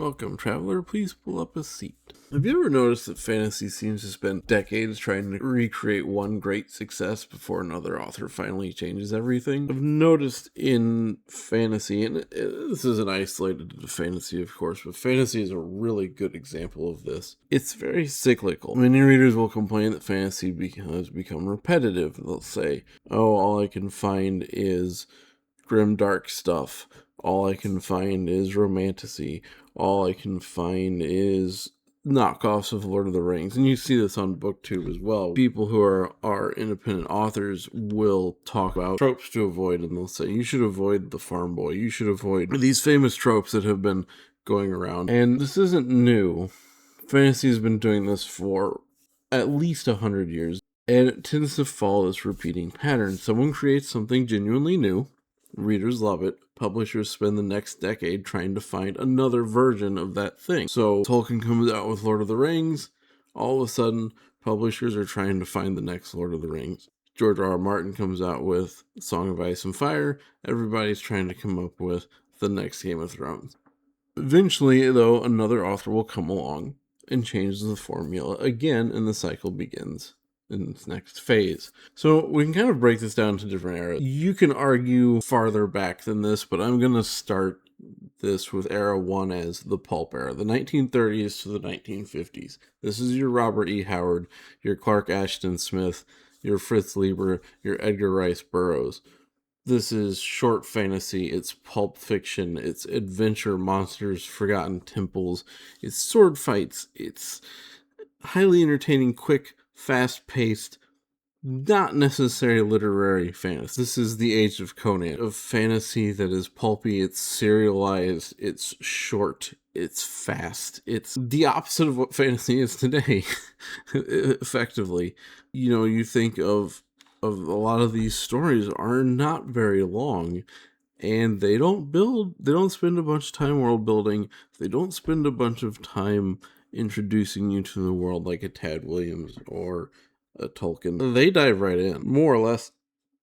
Welcome, traveler. Please pull up a seat. Have you ever noticed that fantasy seems to spend decades trying to recreate one great success before another author finally changes everything? I've noticed in fantasy, and this isn't isolated to fantasy, of course, but fantasy is a really good example of this. It's very cyclical. Many readers will complain that fantasy has become repetitive. They'll say, oh, all I can find is grim, dark stuff. All I can find is romantasy. All I can find is knockoffs of Lord of the Rings. And you see this on BookTube as well. People who are independent authors will talk about tropes to avoid, and they'll say, you should avoid the farm boy. You should avoid these famous tropes that have been going around. And this isn't new. Fantasy has been doing this for at least 100 years. And it tends to follow this repeating pattern. Someone creates something genuinely new. Readers love it. Publishers spend the next decade trying to find another version of that thing. So Tolkien comes out with Lord of the Rings. All of a sudden, publishers are trying to find the next Lord of the Rings. George R.R. Martin comes out with Song of Ice and Fire. Everybody's trying to come up with the next Game of Thrones. Eventually, though, another author will come along and change the formula again, and the cycle begins in its next phase. So we can kind of break this down to different eras. You can argue farther back than this, but I'm going to start this with era 1 as the pulp era, the 1930s to the 1950s. This is your Robert E. Howard, your Clark Ashton Smith, your Fritz Leiber, your Edgar Rice Burroughs. This is short fantasy, it's pulp fiction, it's adventure, monsters, forgotten temples, it's sword fights, it's highly entertaining, quick, fast-paced, not necessarily literary fantasy. This is the age of Conan, of fantasy that is pulpy, it's serialized, it's short, it's fast. It's the opposite of what fantasy is today, effectively. You know, you think of a lot of these stories are not very long, and they don't spend a bunch of time world building, they don't spend a bunch of time introducing you to the world like a Tad Williams or a Tolkien. They dive right in, more or less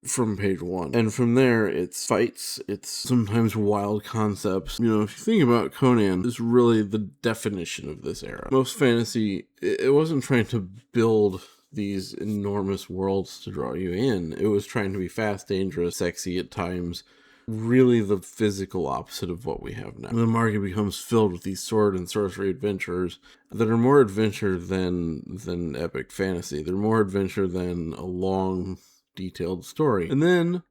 from page 1. And from there, it's fights, it's sometimes wild concepts. You know, if you think about Conan, it's really the definition of this era. Most fantasy, it wasn't trying to build these enormous worlds to draw you in. It was trying to be fast, dangerous, sexy at times. Really the physical opposite of what we have now. The market becomes filled with these sword and sorcery adventurers that are more adventure than epic fantasy. They're more adventure than a long, detailed story. And then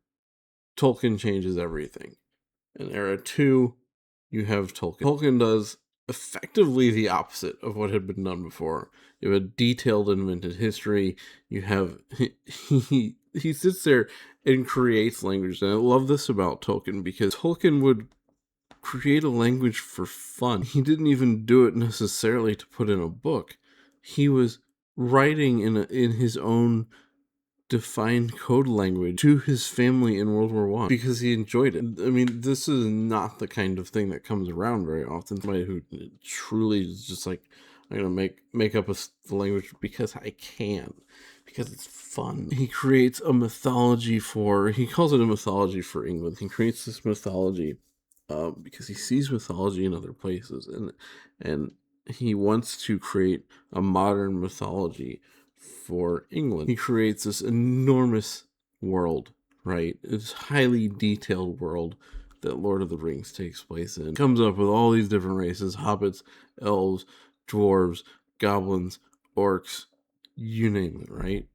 Tolkien changes everything. In era 2, you have Tolkien. Tolkien does effectively the opposite of what had been done before. You have a detailed, invented history. You have he sits there and creates language. And I love this about Tolkien, because Tolkien would create a language for fun. He didn't even do it necessarily to put in a book. He was writing in his own defined code language to his family in World War I because he enjoyed it. I mean, this is not the kind of thing that comes around very often. Somebody who truly is just like, I'm going to make up the language because I can, because it's fun. He creates a mythology he calls it a mythology for England. He creates this mythology because he sees mythology in other places, and he wants to create a modern mythology for England. He creates this enormous world, right? It's highly detailed world that Lord of the Rings takes place in. Comes up with all these different races: hobbits, elves, dwarves, goblins, orcs, you name it, right?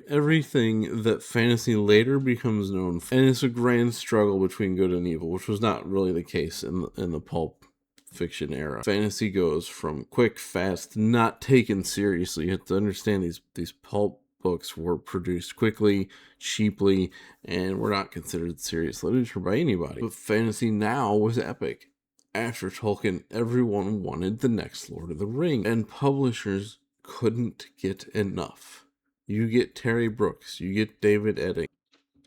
Everything that fantasy later becomes known for. And it's a grand struggle between good and evil, which was not really the case in the pulp fiction era. Fantasy goes from quick, fast, not taken seriously. You have to understand these pulp books were produced quickly, cheaply, and were not considered serious literature by anybody. But fantasy now was epic. After Tolkien, everyone wanted the next Lord of the Rings, and publishers couldn't get enough. You get Terry Brooks, you get David Edding.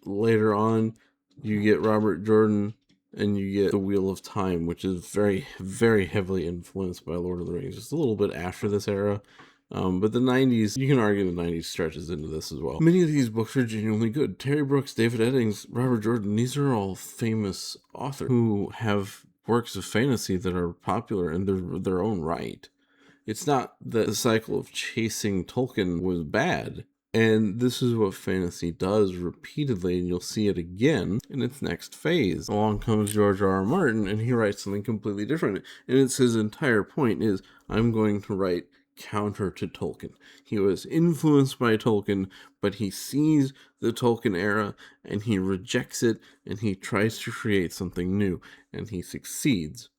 Later on, you get Robert Jordan, and you get The Wheel of Time, which is very, very heavily influenced by Lord of the Rings. Just a little bit after this era. But the 90s, you can argue the 90s stretches into this as well. Many of these books are genuinely good. Terry Brooks, David Eddings, Robert Jordan, these are all famous authors who have works of fantasy that are popular in their own right. It's not that the cycle of chasing Tolkien was bad. And this is what fantasy does repeatedly, and you'll see it again in its next phase. Along comes George R. R. Martin, and he writes something completely different. And it's his entire point is, I'm going to write counter to Tolkien. He was influenced by Tolkien, but he sees the Tolkien era, and he rejects it, and he tries to create something new, and he succeeds.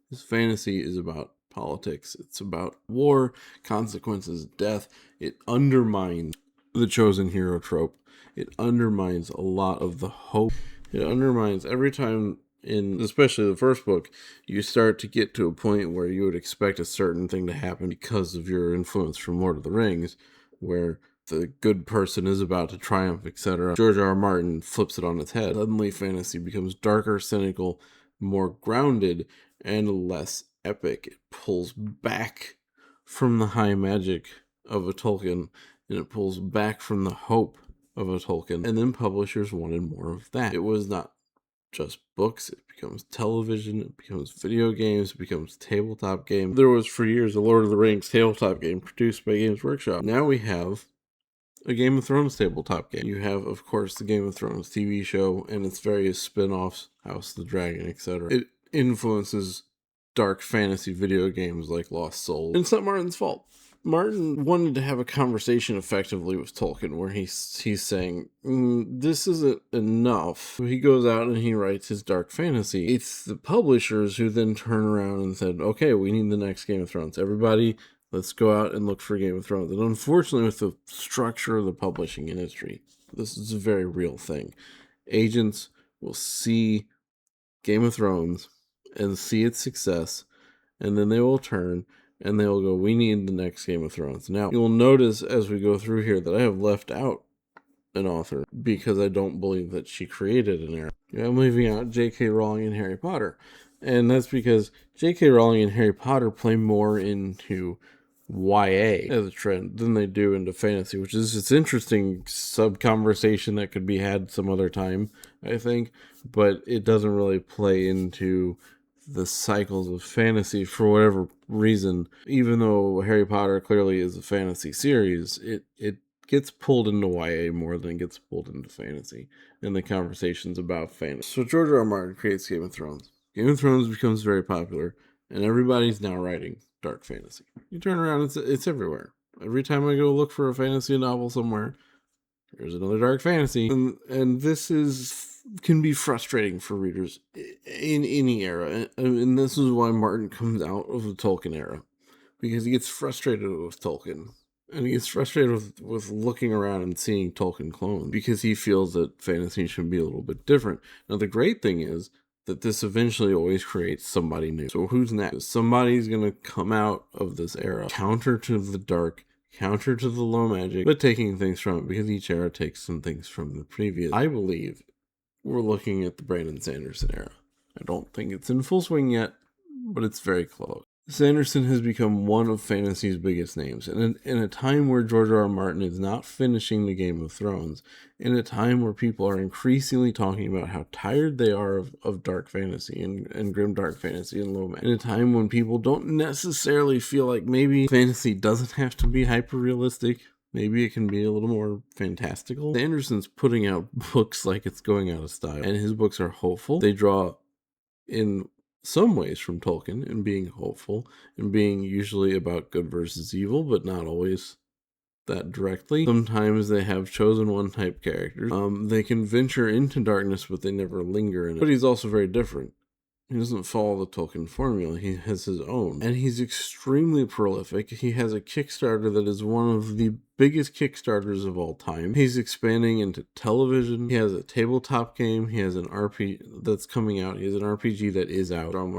His fantasy is about politics. It's about war, consequences, death. It undermines the chosen hero trope. It undermines a lot of the hope. It undermines every time in, especially the first book, you start to get to a point where you would expect a certain thing to happen because of your influence from Lord of the Rings, where the good person is about to triumph, etc. George R. R. Martin flips it on its head. Suddenly fantasy becomes darker, cynical, more grounded, and less epic. It pulls back from the high magic of a Tolkien, and it pulls back from the hope of a Tolkien. And then publishers wanted more of that. It was not just books, it becomes television, it becomes video games, it becomes tabletop game. There was for years a Lord of the Rings tabletop game produced by Games Workshop. Now we have a Game of Thrones tabletop game. You have, of course, the Game of Thrones TV show and its various spin-offs, House of the Dragon, etc. It influences dark fantasy video games like Lost Souls. And it's not Martin's fault. Martin wanted to have a conversation effectively with Tolkien where he's saying, this isn't enough. He goes out and he writes his dark fantasy. It's the publishers who then turn around and said, okay, we need the next Game of Thrones. Everybody, let's go out and look for Game of Thrones. And unfortunately, with the structure of the publishing industry, this is a very real thing. Agents will see Game of Thrones and see its success, and then they will turn and they will go, we need the next Game of Thrones. Now, you'll notice as we go through here that I have left out an author because I don't believe that she created an era. I'm leaving out J.K. Rowling and Harry Potter. And that's because J.K. Rowling and Harry Potter play more into YA as a trend than they do into fantasy, which is it's interesting sub-conversation that could be had some other time, I think. But it doesn't really play into the cycles of fantasy for whatever reason. Even though Harry Potter clearly is a fantasy series, it gets pulled into YA more than it gets pulled into fantasy and the conversations about fantasy. So George R. R. Martin creates Game of Thrones. Game of Thrones becomes very popular, and everybody's now writing dark fantasy. You turn around, it's everywhere. Every time I go look for a fantasy novel somewhere, there's another dark fantasy. And this can be frustrating for readers in any era. And this is why Martin comes out of the Tolkien era. Because he gets frustrated with Tolkien. And he gets frustrated with looking around and seeing Tolkien clones. Because he feels that fantasy should be a little bit different. Now the great thing is that this eventually always creates somebody new. So who's next? Somebody's going to come out of this era, counter to the dark, counter to the low magic, but taking things from it, because each era takes some things from the previous. I believe we're looking at the Brandon Sanderson era. I don't think it's in full swing yet, but it's very close. Sanderson has become one of fantasy's biggest names, and in a time where George R. R. Martin is not finishing the Game of Thrones, in a time where people are increasingly talking about how tired they are of dark fantasy and grim dark fantasy and low magic, in a time when people don't necessarily feel like maybe fantasy doesn't have to be hyper-realistic, maybe it can be a little more fantastical. Sanderson's putting out books like it's going out of style, and his books are hopeful. They draw in some ways from Tolkien and being hopeful and being usually about good versus evil, but not always that directly. Sometimes they have chosen one type characters. They can venture into darkness, but they never linger in it. But he's also very different. He doesn't follow the Tolkien formula. He has his own. And he's extremely prolific. He has a Kickstarter that is one of the biggest Kickstarters of all time. He's expanding into television. He has a tabletop game. He has an RPG that's coming out. He has an RPG that is out on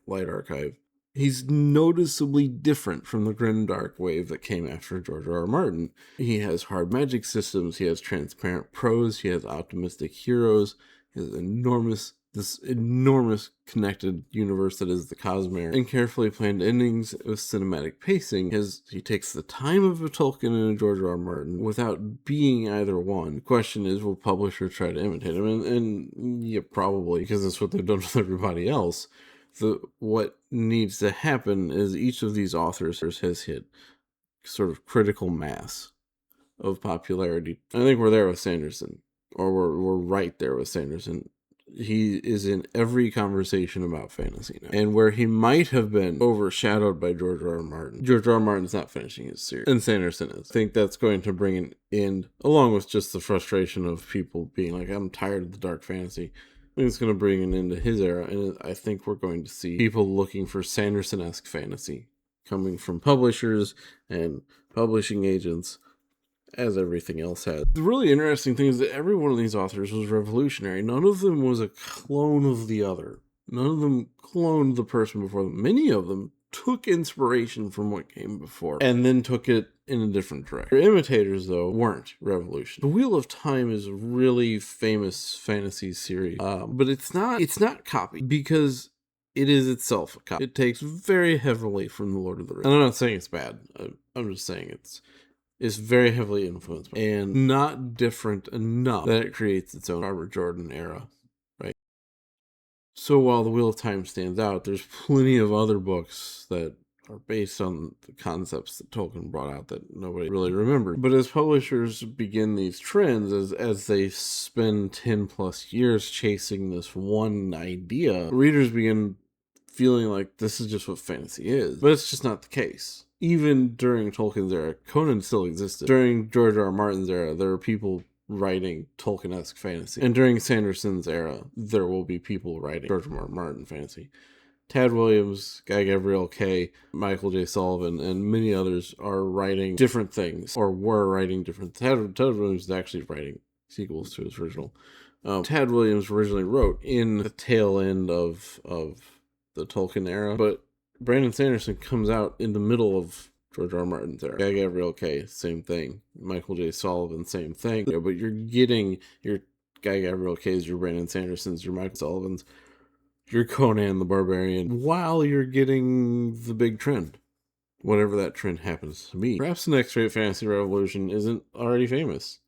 Light Archive. He's noticeably different from the grimdark wave that came after George R. R. Martin. He has hard magic systems. He has transparent prose. He has optimistic heroes. He has this enormous connected universe that is the Cosmere, and carefully planned endings with cinematic pacing. He takes the time of a Tolkien and a George R. R. Martin without being either one. The question is, will publishers try to imitate him? And yeah, probably, because that's what they've done with everybody else what needs to happen is each of these authors has hit sort of critical mass of popularity. I think we're there with Sanderson, or we're right there with Sanderson. He is in every conversation about fantasy now. And where he might have been overshadowed by George R. R. Martin, George R. R. Martin's not finishing his series, and Sanderson is. I think that's going to bring an end, along with just the frustration of people being like, I'm tired of the dark fantasy. I think it's going to bring an end to his era, and I think we're going to see people looking for Sanderson-esque fantasy coming from publishers and publishing agents, as everything else has. The really interesting thing is that every one of these authors was revolutionary. None of them was a clone of the other. None of them cloned the person before them. Many of them took inspiration from what came before and then took it in a different direction. Their imitators, though, weren't revolutionary. The Wheel of Time is a really famous fantasy series, but it's not copied because it is itself a copy. It takes very heavily from The Lord of the Rings. And I'm not saying it's bad. I'm just saying it's very heavily influenced and not different enough that it creates its own Robert Jordan era, right? So while The Wheel of Time stands out, there's plenty of other books that are based on the concepts that Tolkien brought out that nobody really remembered. But as publishers begin these trends, as they spend 10 plus years chasing this one idea, readers begin feeling like this is just what fantasy is. But it's just not the case. Even during Tolkien's era, Conan still existed. During George R. R. Martin's era, there were people writing Tolkien-esque fantasy. And during Sanderson's era, there will be people writing George R. R. Martin fantasy. Tad Williams, Guy Gabriel Kay, Michael J. Sullivan, and many others are writing different things, or were writing different things. Tad Williams is actually writing sequels to his original. Tad Williams originally wrote in the tail end of the Tolkien era, but Brandon Sanderson comes out in the middle of George R. R. Martin's era. Guy Gabriel Kay, same thing. Michael J. Sullivan, same thing. Yeah, but you're getting your Guy Gabriel Kay's, your Brandon Sanderson's, your Michael Sullivan's, your Conan the Barbarian, while you're getting the big trend, whatever that trend happens to be. Perhaps the next great fantasy revolution isn't already famous.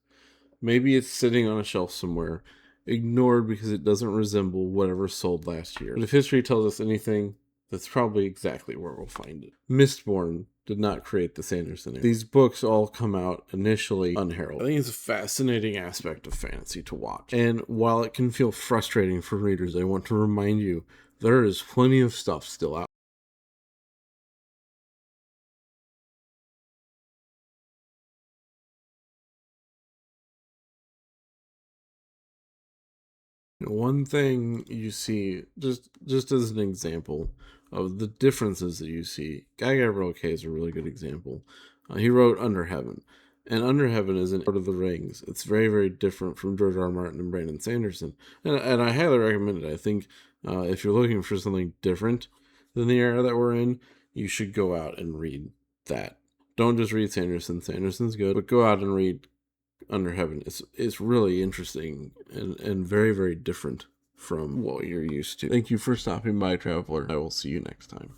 Maybe it's sitting on a shelf somewhere, ignored because it doesn't resemble whatever sold last year. But if history tells us anything, that's probably exactly where we'll find it. Mistborn did not create the Sanderson era. These books all come out initially unheralded. I think it's a fascinating aspect of fantasy to watch. And while it can feel frustrating for readers, I want to remind you there is plenty of stuff still out. One thing you see, just as an example of the differences that you see, Guy Gabriel Kay is a really good example. He wrote Under Heaven, and Under Heaven is an Lord of the Rings. It's very, very different from George R. R. Martin and Brandon Sanderson, and I highly recommend it. I think if you're looking for something different than the era that we're in, you should go out and read that. Don't just read Sanderson. Sanderson's good, but go out and read Under Heaven. It's really interesting and very, very different from what you're used to. Thank you for stopping by, Traveler. I will see you next time.